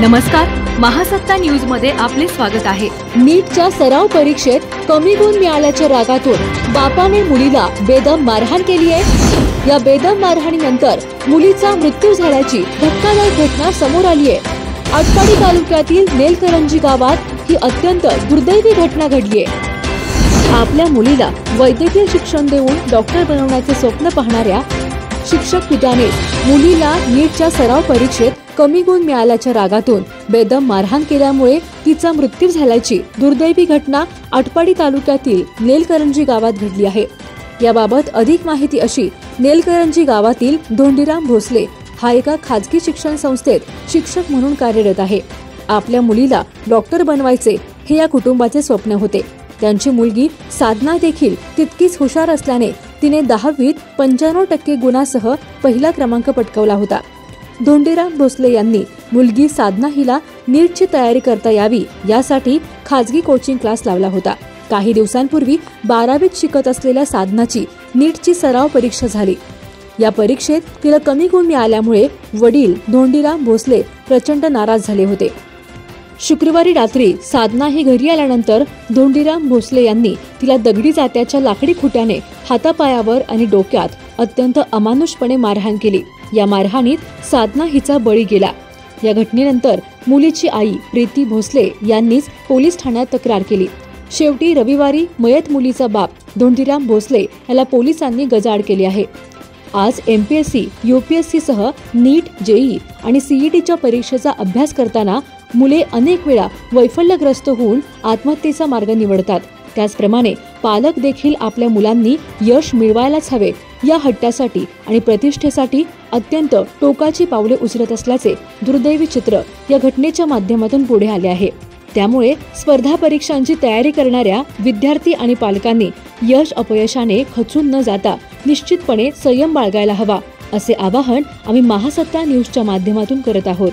नमस्कार, महासत्ता न्यूज मध्ये आपले स्वागत आहे। नीटच्या सराव परीक्षेत कमी गुण मिळाल्याच्या रागातून बापाने मुलीला बेदम मारहाण केली आहे। या बेदम मारहाणीनंतर मुलीचा मृत्यू झाल्याची धक्कादायक घटना समोर आली आहे। आटपाडी तालुक्यातील नेलकरंजी गावात ही अत्यंत दुर्दैवी घटना घडली आहे। आपल्या मुलीला वैद्यकीय शिक्षण देऊन डॉक्टर बनवण्याचे स्वप्न पाहणाऱ्या शिक्षक पित्याने मुलीला नीटच्या सराव परीक्षेत कमी गुण मिळाल्याच्या रागातून बेदम मारहाण केल्यामुळे तिचा मृत्यू झाल्याची दुर्दैवी घटना आटपाडी तालुक्यातील नेलकरंजी गावात घडली आहे। याबाबत अधिक माहिती अशी, नेलकरंजी गावातील धोंडीराम भोसले हा एका खाजगी शिक्षण संस्थेत शिक्षक म्हणून कार्यरत आहे। आपल्या मुलीला डॉक्टर बनवायचे हे या कुटुंबाचे स्वप्न होते। त्यांची मुलगी साधना देखील तितकीच हुशार असल्याने तिने 10वीत 95% गुणासह पहिला क्रमांक पटकावला होता। धोंडीराम भोसले यांनी मुलगी साधना हिला नीटची तयारी करता यावी यासाठी खाजगी कोचिंग क्लास लावला होता। काही दिवसांपूर्वी 12वीत शिकत असलेल्या साधनाची नीटची सराव परीक्षा झाली। या परीक्षेत तिला कमी गुण मिळाल्यामुळे वडील धोंडीराम भोसले प्रचंड नाराज झाले होते। शुक्रवारी रात्री साधना ही घरी आल्यानंतर धोंडीराम भोसले यांनी तिला दगडी जात्याच्या लाकडी खुट्याने हातापायावर आणि डोक्यात अत्यंत अमानुषपणे मारहाण केली। या मारहाणीत साधना हिचा बळी गेला। या घटनेनंतर मुलीची आई प्रीती भोसले यांनीच पोलीस ठाण्यात तक्रार केली। शेवटी रविवारी मयत मुलीचा बाप धोंडीराम भोसले याला पोलिसांनी गजाआड केली आहे। आज MPSC, UPSC सह नीट, JEE आणि CETच्या परीक्षेचा अभ्यास करताना मुले अनेक वेळा वैफल्यग्रस्त होऊन आत्महत्येचा मार्ग निवडतात। त्याचप्रमाणे पालक देखील आपल्या मुलांनी यश मिळवायलाच हवे या हट्टासाठी आणि प्रतिष्ठेसाठी अत्यंत टोकाची पावले उचलत असल्याचे दुर्दैवी चित्र या घटनेच्या माध्यमातून पुढे आले आहे। त्यामुळे स्पर्धा परीक्षांची तयारी करणाऱ्या विद्यार्थी आणि पालकांनी यश अपयशाने खचून न जाता निश्चितपणे संयम बाळगायला हवा, असे आवाहन आम्ही महासत्ता न्यूजच्या माध्यमातून करत आहोत।